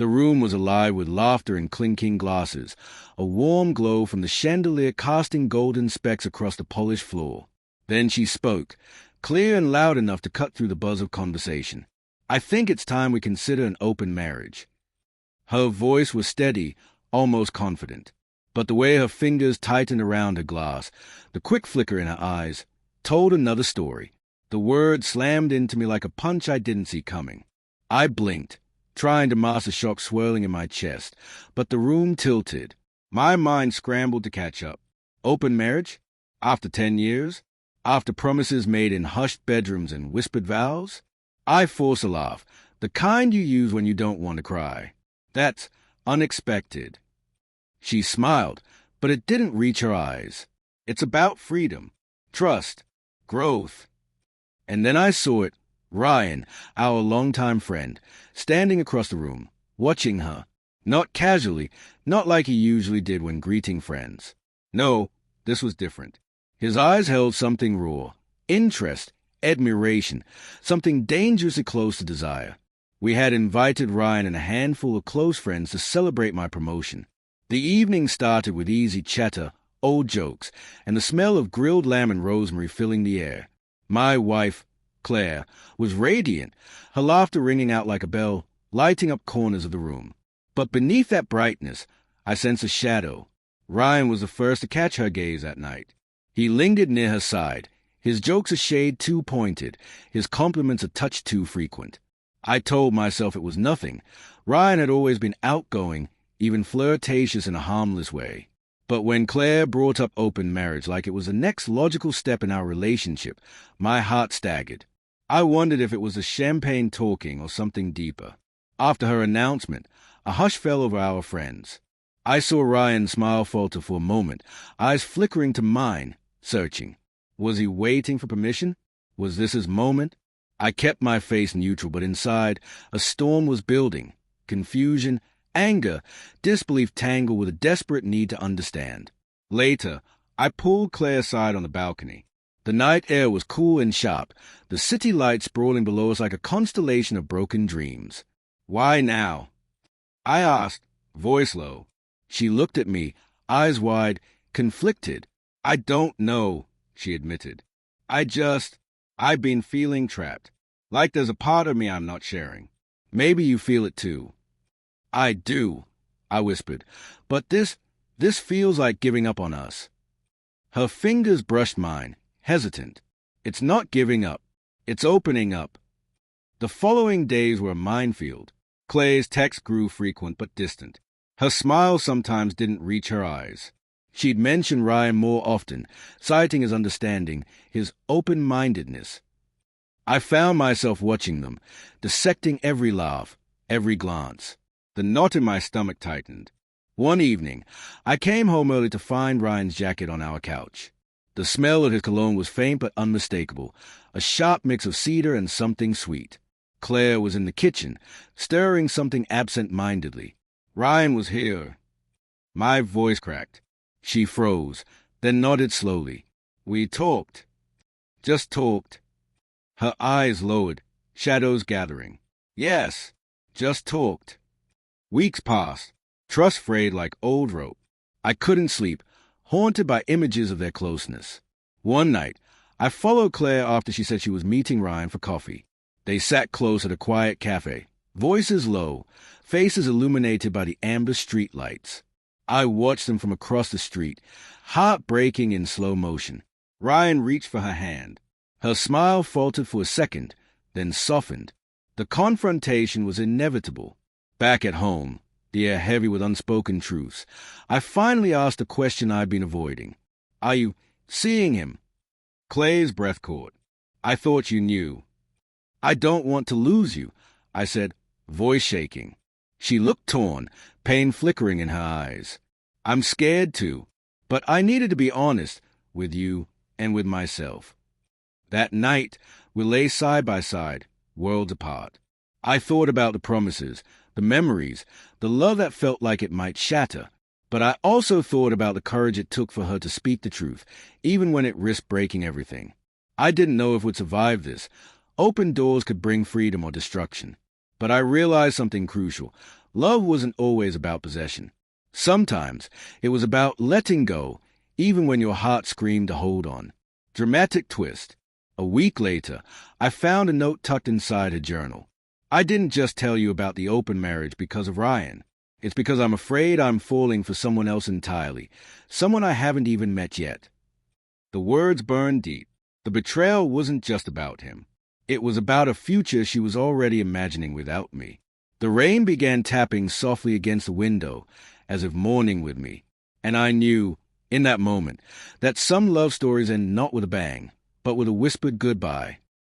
The room was alive with laughter and clinking glasses, a warm glow from the chandelier casting golden specks across the polished floor. Then she spoke, clear and loud enough to cut through the buzz of conversation. "I think it's time we consider an open marriage." Her voice was steady, almost confident, but the way her fingers tightened around her glass, the quick flicker in her eyes, told another story. The word slammed into me like a punch I didn't see coming. I blinked, trying to mask the shock swirling in my chest, but the room tilted. My mind scrambled to catch up. Open marriage? After 10 years? After promises made in hushed bedrooms and whispered vows? I forced a laugh, the kind you use when you don't want to cry. "That's unexpected." She smiled, but it didn't reach her eyes. "It's about freedom, trust, growth." And then I saw it, Ryan, our longtime friend, standing across the room, watching her. Not casually, not like he usually did when greeting friends. No, this was different. His eyes held something raw, interest, admiration, something dangerously close to desire. We had invited Ryan and a handful of close friends to celebrate my promotion. The evening started with easy chatter, old jokes, and the smell of grilled lamb and rosemary filling the air. My wife, Claire, was radiant, her laughter ringing out like a bell, lighting up corners of the room. But beneath that brightness, I sensed a shadow. Ryan was the first to catch her gaze that night. He lingered near her side, his jokes a shade too pointed, his compliments a touch too frequent. I told myself it was nothing. Ryan had always been outgoing, even flirtatious in a harmless way. But when Claire brought up open marriage like it was the next logical step in our relationship, my heart staggered. I wondered if it was the champagne talking or something deeper. After her announcement, a hush fell over our friends. I saw Ryan's smile falter for a moment, eyes flickering to mine, searching. Was he waiting for permission? Was this his moment? I kept my face neutral, but inside, a storm was building. Confusion, anger, disbelief tangled with a desperate need to understand. Later, I pulled Claire aside on the balcony. The night air was cool and sharp, the city lights sprawling below us like a constellation of broken dreams. "Why now?" I asked, voice low. She looked at me, eyes wide, conflicted. "I don't know," she admitted. I've been feeling trapped. Like there's a part of me I'm not sharing. Maybe you feel it too." "I do," I whispered, "but this feels like giving up on us." Her fingers brushed mine, hesitant. "It's not giving up. It's opening up." The following days were a minefield. Claire's texts grew frequent but distant. Her smile sometimes didn't reach her eyes. She'd mention Ryan more often, citing his understanding, his open-mindedness. I found myself watching them, dissecting every laugh, every glance. The knot in my stomach tightened. One evening, I came home early to find Ryan's jacket on our couch. The smell of his cologne was faint but unmistakable, a sharp mix of cedar and something sweet. Claire was in the kitchen, stirring something absent-mindedly. Ryan was here. My voice cracked. She froze, then nodded slowly. "We talked. Just talked." Her eyes lowered, shadows gathering. "Yes, just talked." Weeks passed, trust frayed like old rope. I couldn't sleep, haunted by images of their closeness. One night, I followed Claire after she said she was meeting Ryan for coffee. They sat close at a quiet cafe, voices low, faces illuminated by the amber street lights. I watched them from across the street, heart breaking in slow motion. Ryan reached for her hand. Her smile faltered for a second, then softened. The confrontation was inevitable. Back at home, the air heavy with unspoken truths, I finally asked the question I'd been avoiding. "Are you seeing him?" Clay's breath caught. "I thought you knew." "I don't want to lose you," I said, voice shaking. She looked torn, pain flickering in her eyes. "I'm scared too, but I needed to be honest with you and with myself." That night, we lay side by side, worlds apart. I thought about the promises, the memories, the love that felt like it might shatter. But I also thought about the courage it took for her to speak the truth, even when it risked breaking everything. I didn't know if we'd survive this. Open doors could bring freedom or destruction. But I realized something crucial. Love wasn't always about possession. Sometimes it was about letting go, even when your heart screamed to hold on. Dramatic twist. A week later, I found a note tucked inside her journal. I didn't just tell you about the open marriage because of Ryan. It's because I'm afraid I'm falling for someone else entirely, someone I haven't even met yet. The words burned deep. The betrayal wasn't just about him. It was about a future she was already imagining without me. The rain began tapping softly against the window, as if mourning with me, and I knew, in that moment, that some love stories end not with a bang, but with a whispered goodbye.